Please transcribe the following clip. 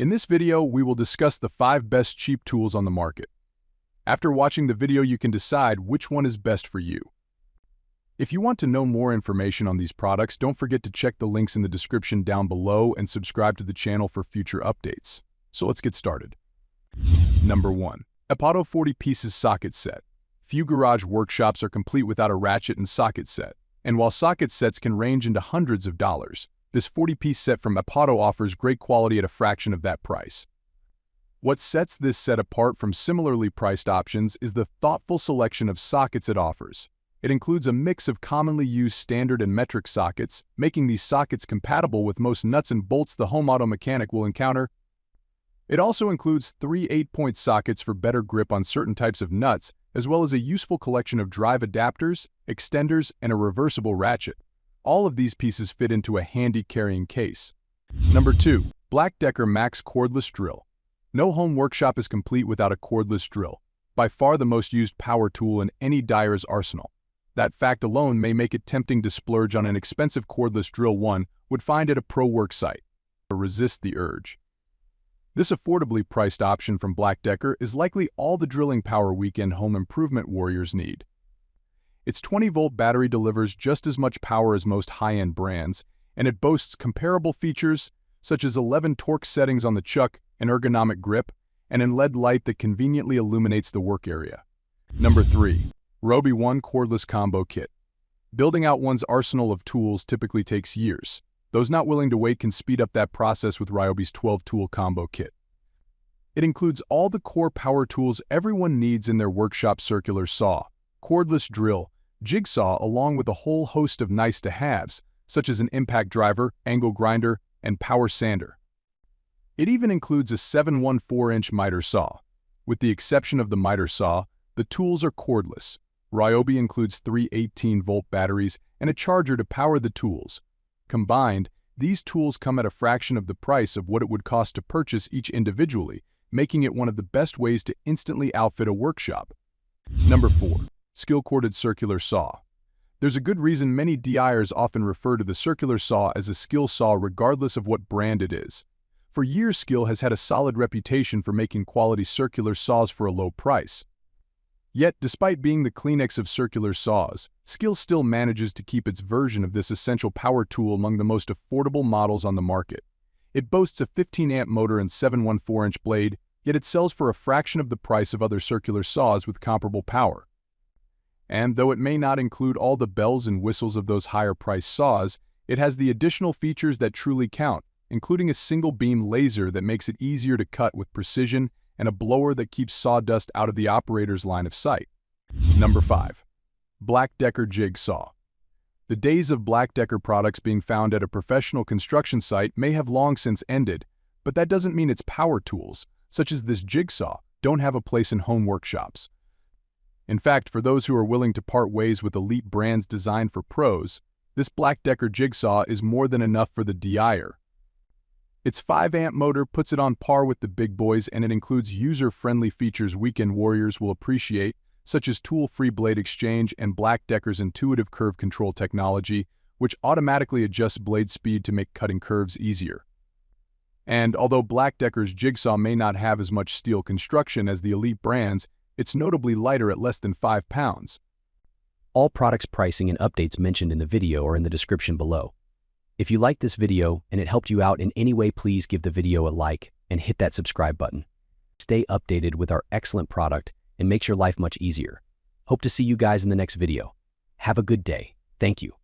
In this video, we will discuss the 5 best cheap tools on the market. After watching the video, you can decide which one is best for you. If you want to know more information on these products, don't forget to check the links in the description down below and subscribe to the channel for future updates. So let's get started. Number 1. Epato 40 Pieces Socket Set. Few garage workshops are complete without a ratchet and socket set. And while socket sets can range into hundreds of dollars, this 40-piece set from Epato offers great quality at a fraction of that price. What sets this set apart from similarly priced options is the thoughtful selection of sockets it offers. It includes a mix of commonly used standard and metric sockets, making these sockets compatible with most nuts and bolts the home auto mechanic will encounter. It also includes 3 8-point sockets for better grip on certain types of nuts, as well as a useful collection of drive adapters, extenders, and a reversible ratchet. All of these pieces fit into a handy carrying case. Number 2. BLACK+DECKER Max Cordless Drill. No home workshop is complete without a cordless drill, by far the most used power tool in any dyer's arsenal. That fact alone may make it tempting to splurge on an expensive cordless drill one would find at a pro work site, or resist the urge. This affordably priced option from BLACK+DECKER is likely all the drilling power weekend home improvement warriors need. Its 20-volt battery delivers just as much power as most high-end brands, and it boasts comparable features such as 11 torque settings on the chuck, an ergonomic grip, and an LED light that conveniently illuminates the work area. Number 3. Ryobi 1 Cordless Combo Kit. Building out one's arsenal of tools typically takes years. Those not willing to wait can speed up that process with Ryobi's 12-tool combo kit. It includes all the core power tools everyone needs in their workshop: circular saw, cordless drill, jigsaw, along with a whole host of nice-to-haves, such as an impact driver, angle grinder, and power sander. It even includes a 7/1/4-inch miter saw. With the exception of the miter saw, the tools are cordless. Ryobi includes 3 18-volt batteries and a charger to power the tools. Combined, these tools come at a fraction of the price of what it would cost to purchase each individually, making it one of the best ways to instantly outfit a workshop. Number 4. SKIL Corded Circular Saw. There's a good reason many DIYers often refer to the circular saw as a SKIL saw regardless of what brand it is. For years, SKIL has had a solid reputation for making quality circular saws for a low price. Yet, despite being the Kleenex of circular saws, SKIL still manages to keep its version of this essential power tool among the most affordable models on the market. It boasts a 15-amp motor and 7/1/4-inch blade, yet it sells for a fraction of the price of other circular saws with comparable power. And though it may not include all the bells and whistles of those higher-priced saws, it has the additional features that truly count, including a single-beam laser that makes it easier to cut with precision and a blower that keeps sawdust out of the operator's line of sight. Number 5. BLACK+DECKER Jig Saw. The days of BLACK+DECKER products being found at a professional construction site may have long since ended, but that doesn't mean its power tools, such as this jigsaw, don't have a place in home workshops. In fact, for those who are willing to part ways with elite brands designed for pros, this BLACK+DECKER jigsaw is more than enough for the DIYer. Its 5-amp motor puts it on par with the big boys, and it includes user-friendly features weekend warriors will appreciate, such as tool-free blade exchange and BLACK+DECKER's intuitive curve control technology, which automatically adjusts blade speed to make cutting curves easier. And although BLACK+DECKER's jigsaw may not have as much steel construction as the elite brands, it's notably lighter at less than 5 pounds. All products pricing and updates mentioned in the video are in the description below. If you liked this video and it helped you out in any way, please give the video a like and hit that subscribe button. Stay updated with our excellent product and makes your life much easier. Hope to see you guys in the next video. Have a good day. Thank you.